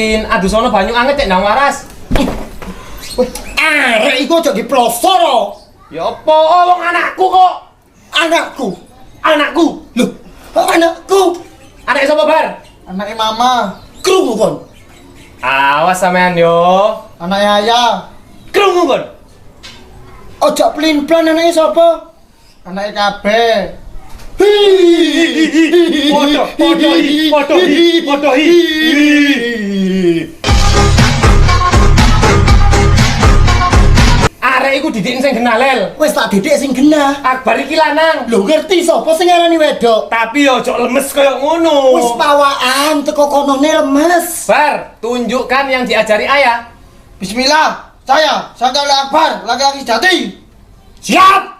Udin, adu sono banyu anget cek ndang waras. Weh, arek iku aja diplosor. Ya apa wong anakku kok. Anakku. Anakku. Loh, anakku. Anak sapa bar? Anaknya mama. Krungu kon. Awas sampean yo. Anaknya ayah. Krungu kon. Ojo plin-plan anaknya sapa? Anaknya kabeh. Podo. Arek iku didik sing genalel. Wis tak didik sing genah. Akbar iki lanang. Lho ngerti sapa sing ngarani wedok? Tapi yo ojo lemes kaya ngono. Wis pawaan teko konone lemes. Bar, tunjukkan yang diajari ayah. Bismillah. Saya Akbar, laki-laki sejati. Siap.